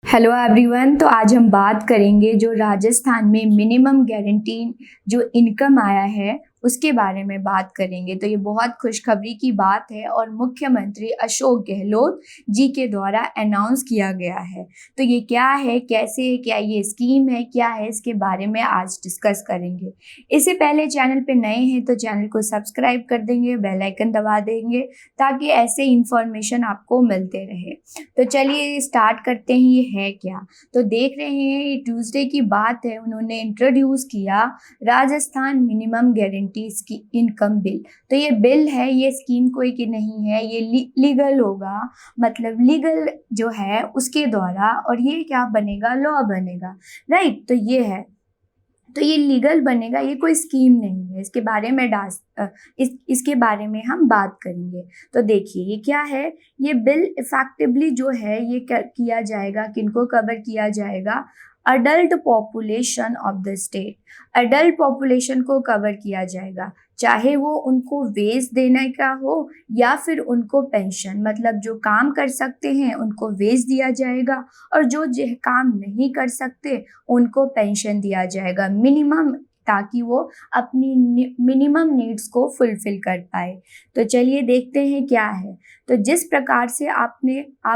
Hello everyone. तो आज हम बात करेंगे जो राजस्थान में मिनिमम गारंटी जो इनकम आया है उसके बारे में बात करेंगे। तो ये बहुत खुशखबरी की बात है और मुख्यमंत्री अशोक गहलोत जी के द्वारा अनाउंस किया गया है। तो ये क्या है, कैसे है, क्या ये स्कीम है, क्या है, इसके बारे में आज डिस्कस करेंगे। इससे पहले चैनल पे नए हैं तो चैनल को सब्सक्राइब कर देंगे, बेल आइकन दबा देंगे ताकि ऐसे इंफॉर्मेशन आपको मिलते रहे। तो चलिए स्टार्ट करते हैं, ये है क्या। तो देख रहे हैं ये ट्यूसडे की बात है, उन्होंने इंट्रोड्यूस किया राजस्थान मिनिमम गारंटी की इनकम बिल। तो ये बिल है, ये स्कीम कोई की नहीं है, ये लीगल होगा, मतलब लीगल जो है उसके द्वारा, और ये क्या बनेगा, लॉ बनेगा, राइट। तो ये है, तो ये लीगल बनेगा, ये कोई स्कीम नहीं है। इसके बारे में इसके बारे में हम बात करेंगे। तो देखिए ये क्या है, ये बिल इफेक्टिवली जो है ये किया जाएगा, किनको कवर किया जाएगा, adult population of the state. Adult population को कवर किया जाएगा, चाहे वो उनको वेज देने का हो या फिर उनको पेंशन, मतलब जो काम कर सकते हैं उनको वेज दिया जाएगा और जो काम नहीं कर सकते उनको पेंशन दिया जाएगा मिनिमम, ताकि वो अपनी मिनिमम नीड्स को फुलफिल कर पाए। तो चलिए देखते हैं क्या है। तो जिस प्रकार से आप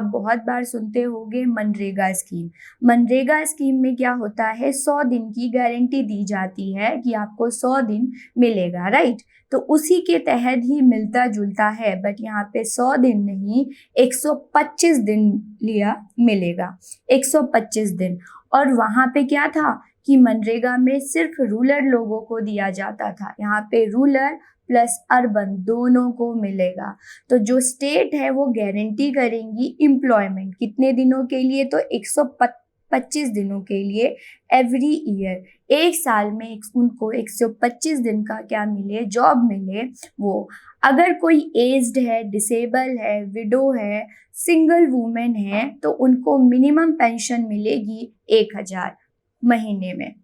बहुत बार सुनते होंगे मनरेगा स्कीम। मनरेगा स्कीम में क्या होता है, 100 दिन की गारंटी दी जाती है कि आपको 100 दिन मिलेगा, राइट। तो उसी के तहत ही मिलता जुलता है, बट यहाँ पे 100 दिन नहीं, 125 दिन लिया मिलेगा, 125 दिन। और वहाँ पे क्या था कि मनरेगा में सिर्फ रूरल लोगों को दिया जाता था, यहाँ पे रूरल प्लस अर्बन दोनों को मिलेगा। तो जो स्टेट है वो गारंटी करेंगी एम्प्लॉयमेंट कितने दिनों के लिए, तो 125 दिनों के लिए एवरी ईयर, एक साल में उनको 125 दिन का क्या मिले, जॉब मिले। वो अगर कोई एज्ड है, डिसेबल है, विडो है, सिंगल वुमेन है, तो उनको मिनिमम पेंशन मिलेगी 1000 महीने में।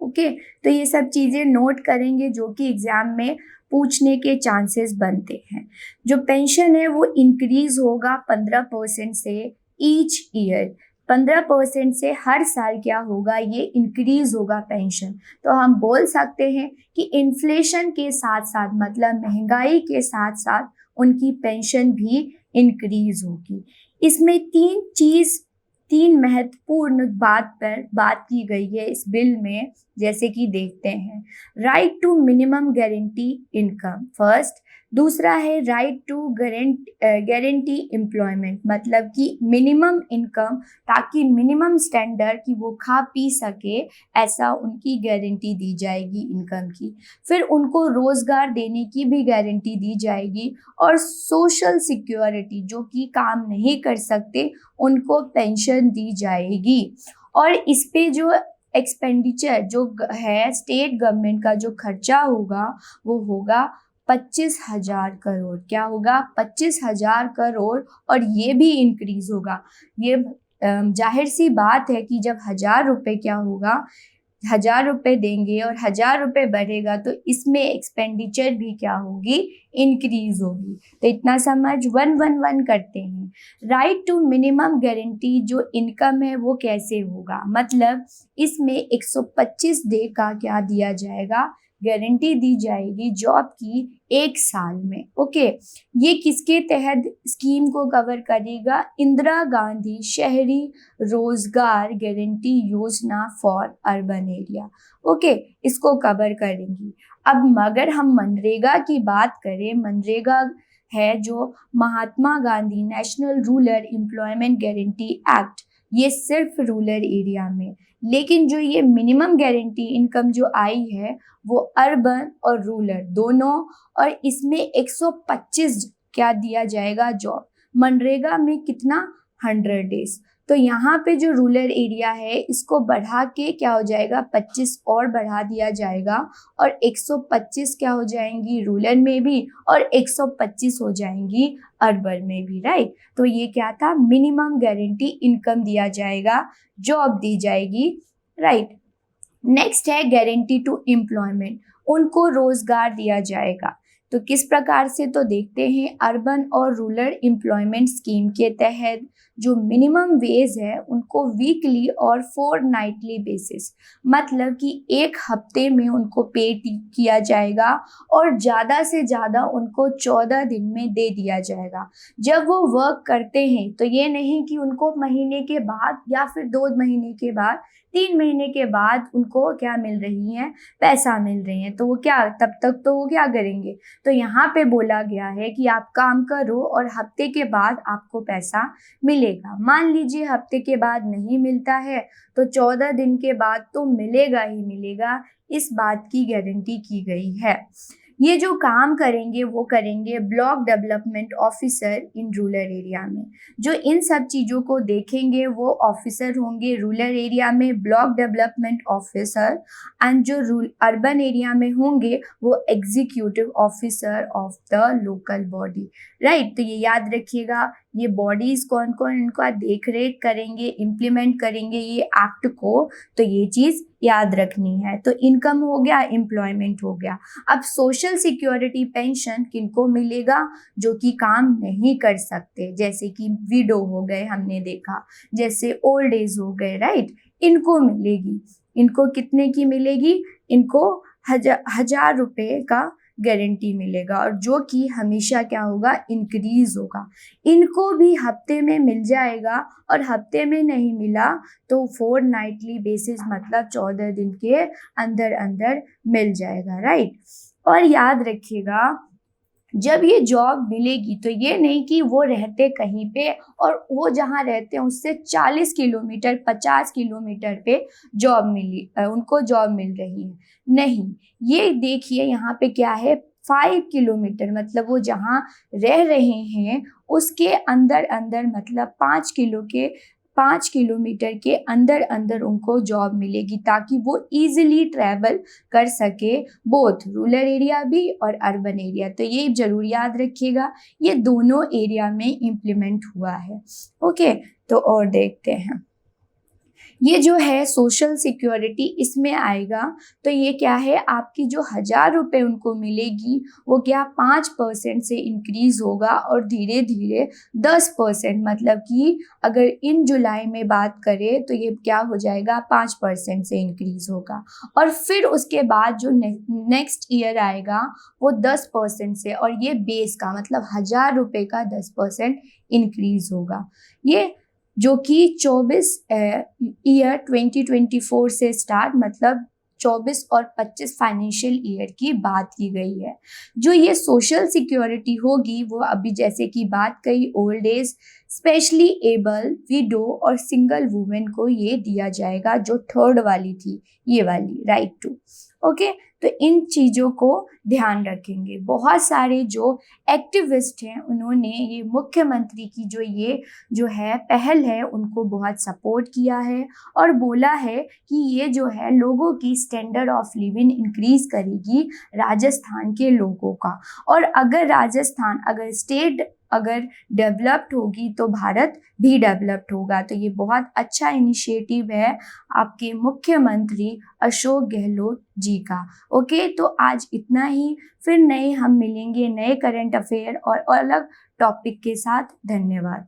ओके, तो ये सब चीज़ें नोट करेंगे जो कि एग्जाम में पूछने के चांसेस बनते हैं। जो पेंशन है वो इंक्रीज होगा 15% से ईच ईयर, 15% से हर साल क्या होगा, ये इंक्रीज होगा पेंशन। तो हम बोल सकते हैं कि इन्फ्लेशन के साथ साथ, मतलब महंगाई के साथ साथ उनकी पेंशन भी इंक्रीज होगी। इसमें तीन महत्वपूर्ण बात पर बात की गई है इस बिल में, जैसे कि देखते हैं। Right to minimum guarantee income first, दूसरा है राइट टू गारंटी एम्प्लॉयमेंट, मतलब कि मिनिमम इनकम, ताकि मिनिमम स्टैंडर्ड कि वो खा पी सके, ऐसा उनकी गारंटी दी जाएगी इनकम की। फिर उनको रोजगार देने की भी गारंटी दी जाएगी, और सोशल सिक्योरिटी, जो कि काम नहीं कर सकते उनको पेंशन दी जाएगी। और इस पे जो एक्सपेंडिचर जो है स्टेट गवर्नमेंट का, जो खर्चा होगा वो होगा 25,000 करोड़। क्या होगा, 25,000 करोड़। और ये भी इंक्रीज होगा। ये जाहिर सी बात है कि जब 1,000 रुपये क्या होगा, 1,000 रुपये देंगे और 1,000 रुपये बढ़ेगा, तो इसमें एक्सपेंडिचर भी क्या होगी, इंक्रीज होगी। तो इतना समझ 111 करते हैं। राइट टू मिनिमम गारंटी जो इनकम है वो कैसे होगा, मतलब इसमें 125 डे का क्या दिया जाएगा, गारंटी दी जाएगी जॉब की 1 साल में। ओके, ये किसके तहत स्कीम को कवर करेगा, इंदिरा गांधी शहरी रोजगार गारंटी योजना फॉर अर्बन एरिया। ओके, इसको कवर करेंगी। अब अगर हम मनरेगा की बात करें, मनरेगा है जो Mahatma Gandhi national rural employment guarantee act, ये सिर्फ रूरल एरिया में। लेकिन जो ये मिनिमम गारंटी इनकम जो आई है वो अर्बन और रूरल दोनों, और इसमें 125 क्या दिया जाएगा, जॉब। मनरेगा में कितना, 100 डेज। तो यहाँ पे जो रूरल एरिया है इसको बढ़ा के क्या हो जाएगा, 25 और बढ़ा दिया जाएगा, और 125 क्या हो जाएंगी रूरल में भी, और 125 हो जाएंगी अर्बन में भी, राइट। तो ये क्या था, मिनिमम गारंटी इनकम दिया जाएगा, जॉब दी जाएगी, राइट। नेक्स्ट है गारंटी टू एम्प्लॉयमेंट, उनको रोजगार दिया जाएगा। तो किस प्रकार से, तो देखते हैं। अर्बन और रूरल एम्प्लॉयमेंट स्कीम के तहत जो मिनिमम वेज है उनको वीकली और फोर्टनाइटली बेसिस, मतलब कि एक हफ्ते में उनको पे किया जाएगा और ज़्यादा से ज़्यादा उनको 14 दिन में दे दिया जाएगा। जब वो वर्क करते हैं तो ये नहीं कि उनको महीने के बाद या फिर 2 महीने के बाद, 3 महीने के बाद उनको क्या मिल रही है, पैसा मिल रही है, तो वो क्या तब तक तो वो क्या करेंगे। तो यहाँ पे बोला गया है कि आप काम करो और हफ्ते के बाद आपको पैसा मिलेगा। मान लीजिए हफ्ते के बाद नहीं मिलता है तो 14 दिन के बाद तो मिलेगा ही मिलेगा, इस बात की गारंटी की गई है। ये जो काम करेंगे वो करेंगे block development officer in rural area में। जो इन सब चीज़ों को देखेंगे वो ऑफिसर होंगे रूरल एरिया में ब्लॉक डेवलपमेंट ऑफिसर, एंड जो अर्बन एरिया में होंगे वो executive officer of the local body. Right, तो ये याद रखिएगा, ये बॉडीज़ कौन कौन इनका देख रेख करेंगे, इम्प्लीमेंट करेंगे ये एक्ट को, तो ये चीज़ याद रखनी है। तो इनकम हो गया, एम्प्लॉयमेंट हो गया। अब सोशल सिक्योरिटी पेंशन किनको मिलेगा, जो कि काम नहीं कर सकते, जैसे कि विडो हो गए, हमने देखा, जैसे ओल्ड एज हो गए, राइट, इनको मिलेगी। इनको कितने की मिलेगी, इनको 1000 रुपये का गारंटी मिलेगा, और जो कि हमेशा क्या होगा, इंक्रीज होगा। इनको भी हफ्ते में मिल जाएगा, और हफ्ते में नहीं मिला तो फोर्टनाइटली बेसिस, मतलब 14 दिन के अंदर अंदर मिल जाएगा। राइट, और याद रखिएगा जब ये जॉब मिलेगी तो ये नहीं कि वो रहते कहीं पे और वो जहाँ रहते हैं उससे 40 किलोमीटर 50 किलोमीटर पे उनको जॉब मिल रही है, नहीं। ये देखिए यहाँ पे क्या है, 5 किलोमीटर, मतलब वो जहाँ रह रहे हैं उसके अंदर अंदर, मतलब 5 किलोमीटर के अंदर अंदर उनको जॉब मिलेगी, ताकि वो इजीली ट्रैवल कर सके, बोथ रूरल एरिया भी और अर्बन एरिया। तो ये जरूर याद रखिएगा, ये दोनों एरिया में इम्प्लीमेंट हुआ है। ओके, तो और देखते हैं, ये जो है सोशल सिक्योरिटी इसमें आएगा। तो ये क्या है, आपकी जो 1000 रुपये उनको मिलेगी वो क्या 5% से इंक्रीज होगा, और धीरे धीरे 10%, मतलब कि अगर इन जुलाई में बात करें तो ये क्या हो जाएगा, 5% से इंक्रीज होगा, और फिर उसके बाद जो नेक्स्ट ईयर आएगा वो 10% से, और ये बेस का मतलब 1000 रुपये का 10% इंक्रीज होगा। ये जो कि 24 ईयर 2024 से स्टार्ट, मतलब 24 और 25 फाइनेंशियल ईयर की बात की गई है। जो ये सोशल सिक्योरिटी होगी वो अभी जैसे कि बात कही, old age, specially abled, window और सिंगल वुमेन को ये दिया जाएगा, जो थर्ड वाली थी, ये वाली, राइट टू। ओके, तो इन चीज़ों को ध्यान रखेंगे। बहुत सारे जो एक्टिविस्ट हैं उन्होंने ये मुख्यमंत्री की जो है पहल है उनको बहुत सपोर्ट किया है, और बोला है कि ये जो है लोगों की स्टैंडर्ड ऑफ लिविंग इंक्रीज करेगी, राजस्थान के लोगों का। और अगर स्टेट डेवलप्ड होगी तो भारत भी डेवलप्ड होगा। तो ये बहुत अच्छा इनिशिएटिव है आपके मुख्यमंत्री अशोक गहलोत जी का। ओके, तो आज इतना ही, फिर हम मिलेंगे नए करंट अफेयर और अलग टॉपिक के साथ। धन्यवाद।